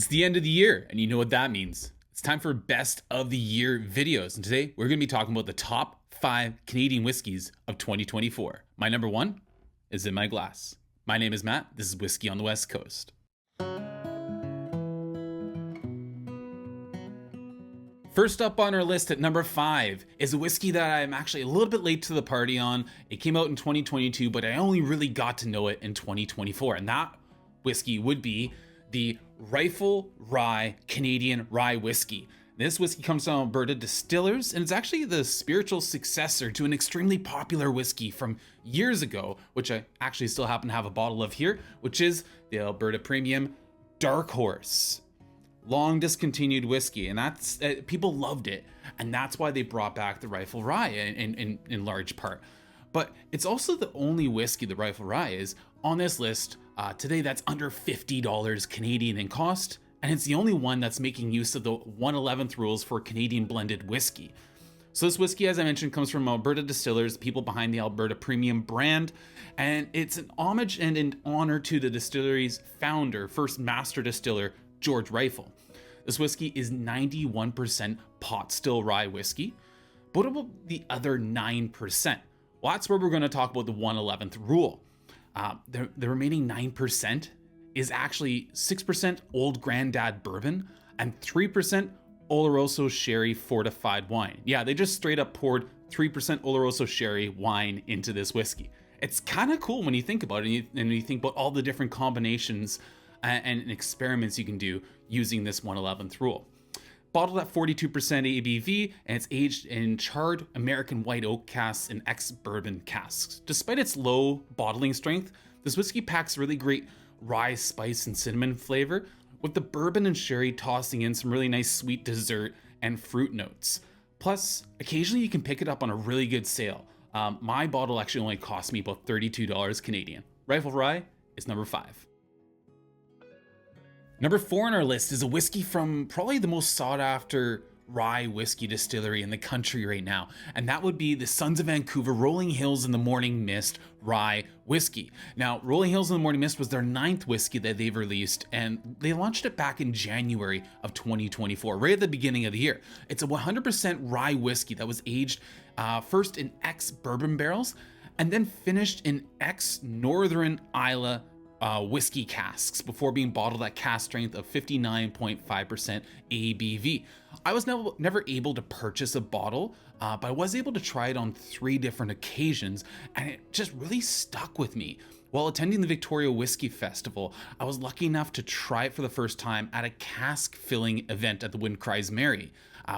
It's the end of the year, and you know what that means. It's time for best of the year videos, and today we're going to be talking about the top 5 Canadian whiskies of 2024. My number 1 is in my glass. My name is Matt. This is Whiskey on the West Coast. First up on our list at number 5 is a whiskey that I'm actually a little bit late to the party on. It came out in 2022, but I only really got to know it in 2024, and that whiskey would be the Reifel Rye Canadian Rye Whiskey. This whiskey comes from Alberta Distillers, and it's actually the spiritual successor to an extremely popular whiskey from years ago, which I actually still happen to have a bottle of here, which is the Alberta Premium Dark Horse. Long discontinued whiskey, and that's people loved it, and that's why they brought back the Reifel Rye in large part. But it's also the only whiskey, the Reifel Rye, is on this list today that's under $50 Canadian in cost, and it's the only one that's making use of the 1/11th rules for Canadian blended whiskey. So this whiskey, as I mentioned, comes from Alberta Distillers, people behind the Alberta Premium brand, and it's an homage and an honor to the distillery's founder, first master distiller, George Reifel. This whiskey is 91% pot still rye whiskey. What about the other 9%? Well, that's where we're going to talk about the 1/11th rule. The remaining 9% is actually 6% Old Grandad bourbon and 3% Oloroso sherry fortified wine. Yeah, they just straight up poured 3% Oloroso sherry wine into this whiskey. It's kind of cool when you think about it, and you think about all the different combinations and experiments you can do using this 1/11th rule. Bottled at 42% ABV, and it's aged in charred American white oak casks and ex-bourbon casks. Despite its low bottling strength, this whiskey packs really great rye, spice, and cinnamon flavor, with the bourbon and sherry tossing in some really nice sweet dessert and fruit notes. Plus, occasionally you can pick it up on a really good sale. My bottle actually only cost me about $32 Canadian. Reifel Rye is number 5. Number 4 on our list is a whiskey from probably the most sought after rye whiskey distillery in the country right now, and that would be the Sons of Vancouver Rolling Hills in the Morning Mist Rye Whiskey. Now, Rolling Hills in the Morning Mist was their 9th whiskey that they've released, and they launched it back in January of 2024, right at the beginning of the year. It's a 100% rye whiskey that was aged first in ex-bourbon barrels and then finished in ex-Northern Islay whiskey casks before being bottled at cask strength of 59.5% ABV. I was never able to purchase a bottle, but I was able to try it on 3 different occasions, and it just really stuck with me. While attending the Victoria Whiskey Festival, I was lucky enough to try it for the first time at a cask filling event at the Wind Cries Merry.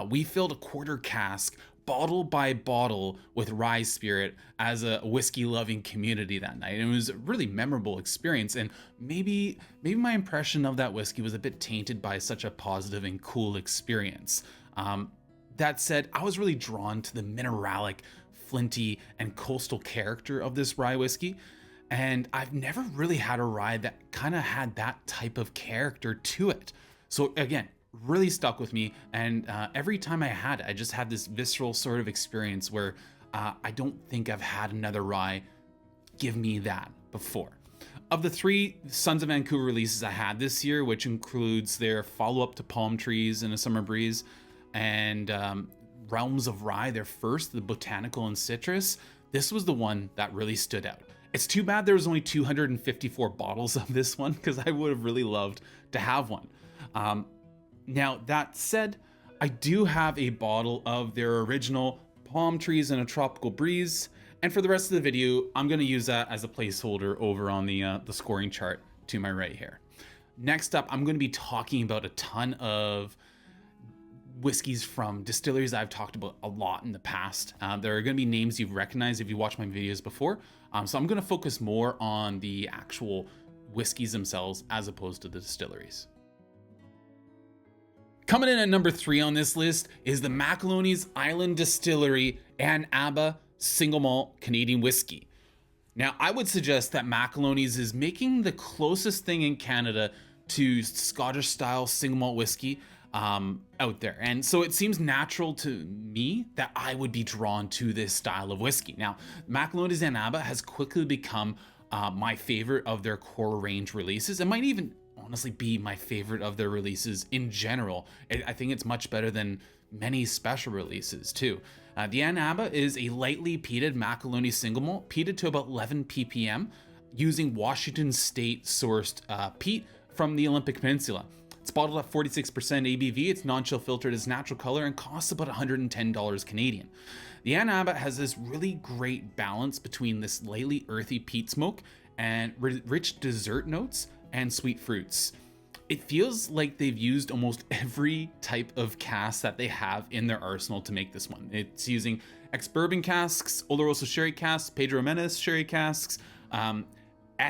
We filled a quarter cask bottle by bottle with rye spirit as a whiskey loving community that night. And it was a really memorable experience, and maybe my impression of that whiskey was a bit tainted by such a positive and cool experience. That said, I was really drawn to the mineralic, flinty, and coastal character of this rye whiskey, and I've never really had a rye that kind of had that type of character to it. So again, really stuck with me, and every time I had it, I just had this visceral sort of experience where I don't think I've had another rye give me that before. Of the 3 Sons of Vancouver releases I had this year, which includes their follow-up to Palm Trees and a Summer Breeze, and Realms of Rye, their first, the Botanical and Citrus, this was the one that really stood out. It's too bad there was only 254 bottles of this one, because I would have really loved to have one. Now, that said, I do have a bottle of their original Palm Trees and a Tropical Breeze, and for the rest of the video, I'm going to use that as a placeholder over on the scoring chart to my right here. Next up, I'm going to be talking about a ton of whiskeys from distilleries I've talked about a lot in the past. There are going to be names you've recognized if you watched my videos before, so I'm going to focus more on the actual whiskeys themselves as opposed to the distilleries. Coming in at number 3 on this list is the Macaloney's Island Distillery and Abba Single Malt Canadian Whisky. Now, I would suggest that Macaloney's is making the closest thing in Canada to Scottish style single malt whiskey out there. And so it seems natural to me that I would be drawn to this style of whiskey. Now, Macaloney's and Abba has quickly become my favorite of their core range releases. It might even honestly be my favorite of their releases in general. I think it's much better than many special releases too. The Ann Abba is a lightly peated Macaloney single malt, peated to about 11 ppm, using Washington State sourced peat from the Olympic Peninsula. It's bottled at 46% ABV, it's non-chill filtered, it's natural color, and costs about $110 Canadian. The Ann Abba has this really great balance between this lightly earthy peat smoke and rich dessert notes and sweet fruits. It feels like they've used almost every type of cask that they have in their arsenal to make this one. It's using ex-bourbon casks, Oloroso sherry casks, Pedro Ximénez sherry casks,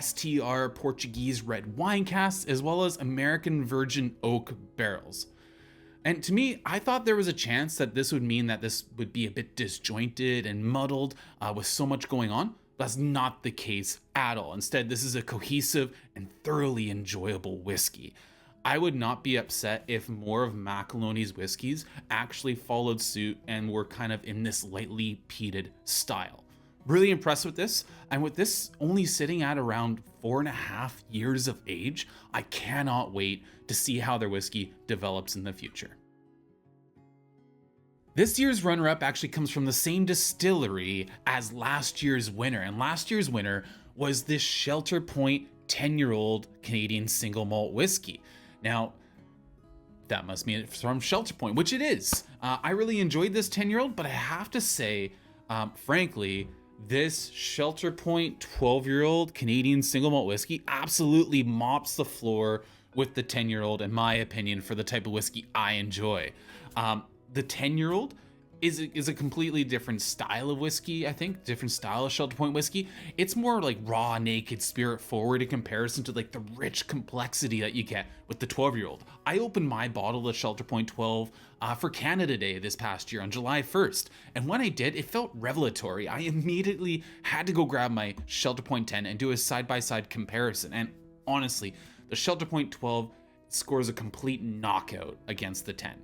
STR Portuguese red wine casks, as well as American virgin oak barrels. And to me, I thought there was a chance that this would mean that this would be a bit disjointed and muddled with so much going on. That's not the case at all. Instead, this is a cohesive and thoroughly enjoyable whiskey. I would not be upset if more of Macaloney's whiskeys actually followed suit and were kind of in this lightly peated style. Really impressed with this, and with this only sitting at around 4.5 years of age, I cannot wait to see how their whiskey develops in the future. This year's runner-up actually comes from the same distillery as last year's winner, and last year's winner was this Shelter Point 10-year-old Canadian Single Malt Whisky. Now, that must mean it's from Shelter Point, which it is. I really enjoyed this 10-year-old, but I have to say, frankly, this Shelter Point 12-year-old Canadian Single Malt Whisky absolutely mops the floor with the 10-year-old, in my opinion, for the type of whiskey I enjoy. The 10-year-old is a completely different style of whiskey, I think, different style of Shelter Point whiskey. It's more like raw, naked, spirit forward in comparison to like the rich complexity that you get with the 12-year-old. I opened my bottle of Shelter Point 12 for Canada Day this past year on July 1st. And when I did, it felt revelatory. I immediately had to go grab my Shelter Point 10 and do a side-by-side comparison. And honestly, the Shelter Point 12 scores a complete knockout against the 10.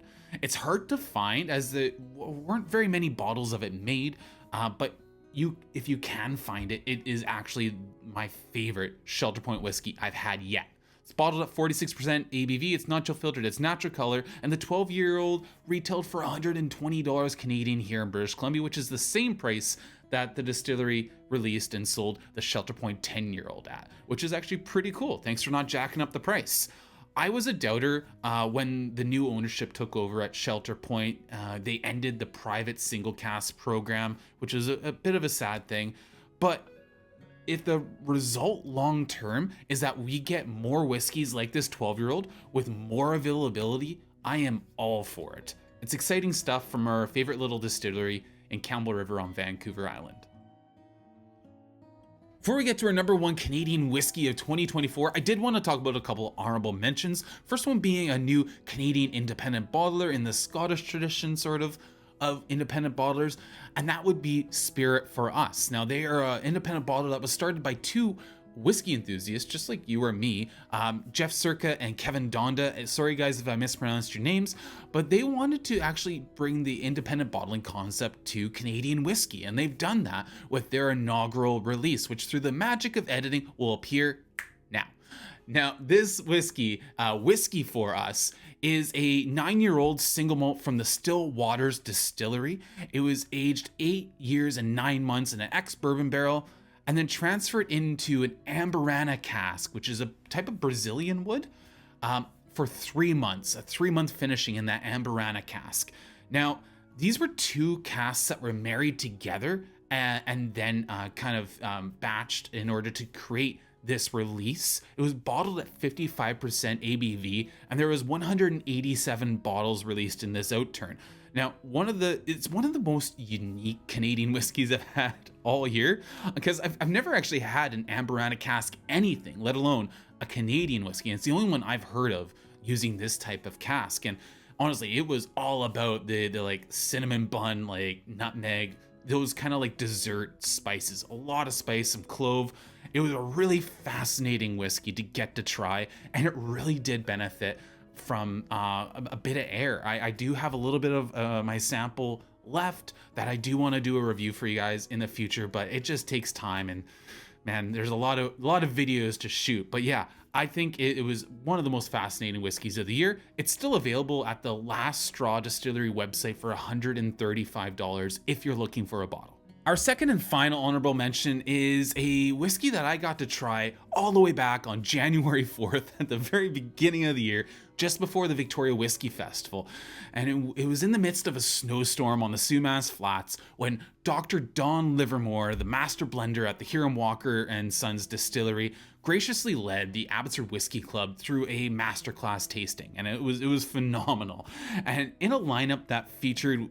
It's hard to find as there weren't very many bottles of it made, but if you can find it, it is actually my favorite Shelter Point whiskey I've had yet. It's bottled at 46% ABV, it's not chill filtered, it's natural color, and the 12-year-old retailed for $120 Canadian here in British Columbia, which is the same price that the distillery released and sold the Shelter Point 10-year-old at, which is actually pretty cool. Thanks for not jacking up the price. I was a doubter when the new ownership took over at Shelter Point. They ended the private single cask program, which is a bit of a sad thing. But if the result long term is that we get more whiskeys like this 12-year-old with more availability, I am all for it. It's exciting stuff from our favorite little distillery in Campbell River on Vancouver Island. Before we get to our number one Canadian whiskey of 2024, I did want to talk about a couple honorable mentions. First one being a new Canadian independent bottler in the Scottish tradition, sort of independent bottlers, and that would be Spirit for Us. Now, they are an independent bottler that was started by two whiskey enthusiasts, just like you or me, Jeff Circa and Kevin Donda. Sorry guys if I mispronounced your names, but they wanted to actually bring the independent bottling concept to Canadian whiskey, and they've done that with their inaugural release, which through the magic of editing will appear now. Now, this whiskey, Whiskey for Us, is a 9-year-old single malt from the Still Waters Distillery. It was aged 8 years and 9 months in an ex-bourbon barrel, and then transferred into an Amburana cask, which is a type of Brazilian wood, for 3 months, a 3-month finishing in that Amburana cask. Now, these were two casks that were married together and then kind of batched in order to create this release. It was bottled at 55% ABV, and there was 187 bottles released in this outturn. Now, it's one of the most unique Canadian whiskeys I've had all year, because I've never actually had an Amburana cask anything, let alone a Canadian whiskey. And it's the only one I've heard of using this type of cask. And honestly, it was all about the like cinnamon bun, like nutmeg, those kind of like dessert spices, a lot of spice, some clove. It was a really fascinating whiskey to get to try, and it really did benefit from a bit of air. I do have a little bit of my sample left that I do want to do a review for you guys in the future, but it just takes time, and man, there's a lot of videos to shoot. But yeah, I think it was one of the most fascinating whiskeys of the year. It's still available at the Last Straw Distillery website for $135 if you're looking for a bottle. Our second and final honorable mention is a whiskey that I got to try all the way back on January 4th at the very beginning of the year, just before the Victoria Whiskey Festival. And it was in the midst of a snowstorm on the Sumas Flats when Dr. Don Livermore, the master blender at the Hiram Walker and Sons Distillery, graciously led the Abbotsford Whiskey Club through a masterclass tasting, and it was phenomenal. And in a lineup that featured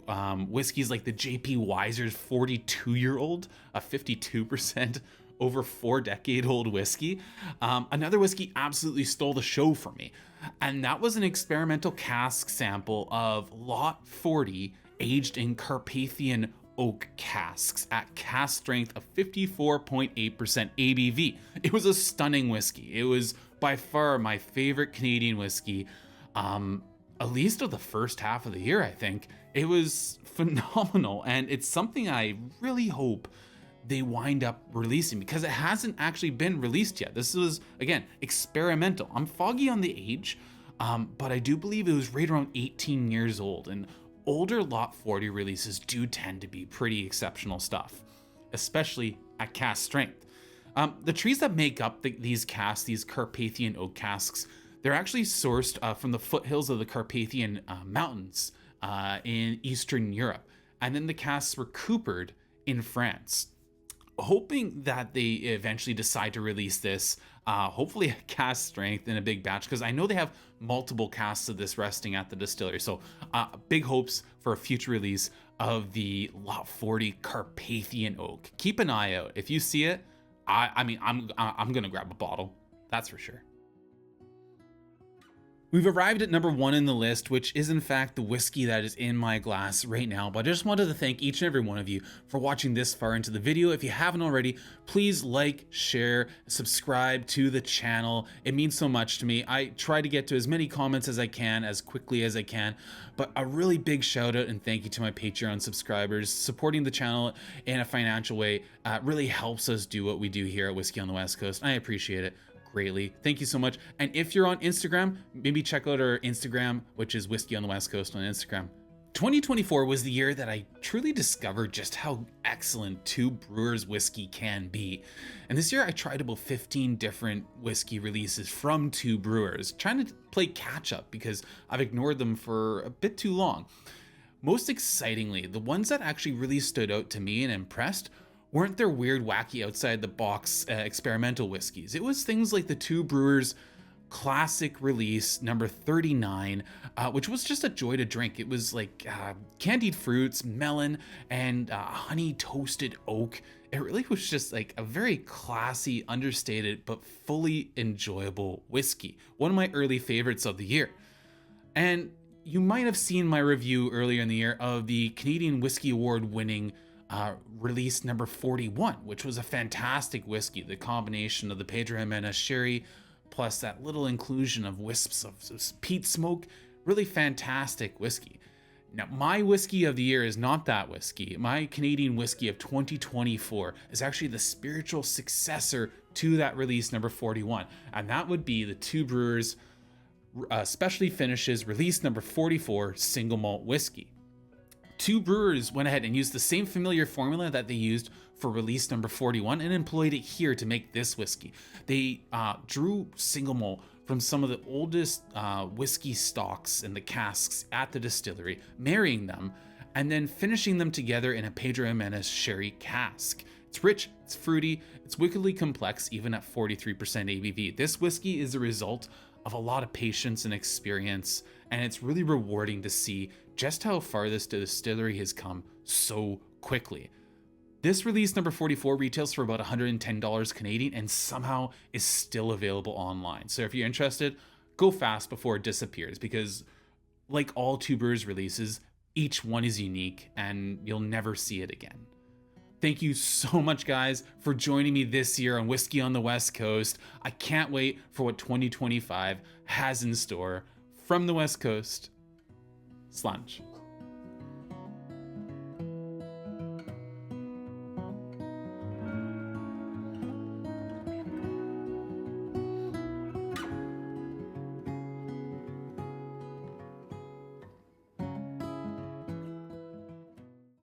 whiskeys like the J.P. Weiser's 42-year-old, a 52% over 4-decade-old whiskey, another whiskey absolutely stole the show for me, and that was an experimental cask sample of Lot 40 aged in Carpathian oak casks at cask strength of 54.8% ABV. It was a stunning whiskey. It was by far my favorite Canadian whiskey, at least of the first half of the year, I think. It was phenomenal, and it's something I really hope they wind up releasing, because it hasn't actually been released yet. This was, again, experimental. I'm foggy on the age, but I do believe it was right around 18 years old, and older Lot 40 releases do tend to be pretty exceptional stuff, especially at cask strength. The trees that make up these casks, these Carpathian oak casks, they're actually sourced from the foothills of the Carpathian Mountains in Eastern Europe. And then the casks were coopered in France. Hoping that they eventually decide to release this, hopefully at cask strength in a big batch, because I know they have multiple casks of this resting at the distillery. So big hopes for a future release of the Lot 40 Carpathian oak. Keep an eye out. If you see it, I'm gonna grab a bottle. That's for sure. We've arrived at number 1 in the list, which is in fact the whiskey that is in my glass right now. But I just wanted to thank each and every one of you for watching this far into the video. If you haven't already, please like, share, subscribe to the channel. It means so much to me. I try to get to as many comments as I can, as quickly as I can. But a really big shout out and thank you to my Patreon subscribers. Supporting the channel in a financial way really helps us do what we do here at Whiskey on the West Coast. I appreciate it greatly. Thank you so much. And if you're on Instagram, maybe check out our Instagram, which is Whiskey on the West Coast on Instagram. 2024 was the year that I truly discovered just how excellent Two Brewers whiskey can be. And this year I tried about 15 different whiskey releases from Two Brewers, trying to play catch up because I've ignored them for a bit too long. Most excitingly, the ones that actually really stood out to me and impressed weren't their weird, wacky, outside the box experimental whiskeys. It was things like the Two Brewers classic release number 39, which was just a joy to drink. It was like candied fruits, melon, and honey toasted oak. It really was just like a very classy, understated, but fully enjoyable whiskey. One of my early favorites of the year. And you might have seen my review earlier in the year of the Canadian Whisky Award winning release number 41, which was a fantastic whiskey. The combination of the Pedro Jimenez sherry plus that little inclusion of wisps of peat smoke, really fantastic whiskey. Now, my whiskey of the year is not that whiskey. My Canadian whiskey of 2024 is actually the spiritual successor to that release number 41, and that would be the Two Brewers Specialty Finishes release number 44 Single Malt Whisky. Two Brewers went ahead and used the same familiar formula that they used for release number 41 and employed it here to make this whiskey. They drew single malt from some of the oldest whiskey stocks and the casks at the distillery, marrying them, and then finishing them together in a Pedro Jimenez sherry cask. It's rich, it's fruity, it's wickedly complex, even at 43% ABV. This whiskey is a result of a lot of patience and experience, and it's really rewarding to see just how far this distillery has come so quickly. This release number 44 retails for about $110 Canadian and somehow is still available online. So if you're interested, go fast before it disappears, because like all Two Brewers releases, each one is unique and you'll never see it again. Thank you so much, guys, for joining me this year on Whiskey on the West Coast. I can't wait for what 2025 has in store. From the West Coast, Sláinte.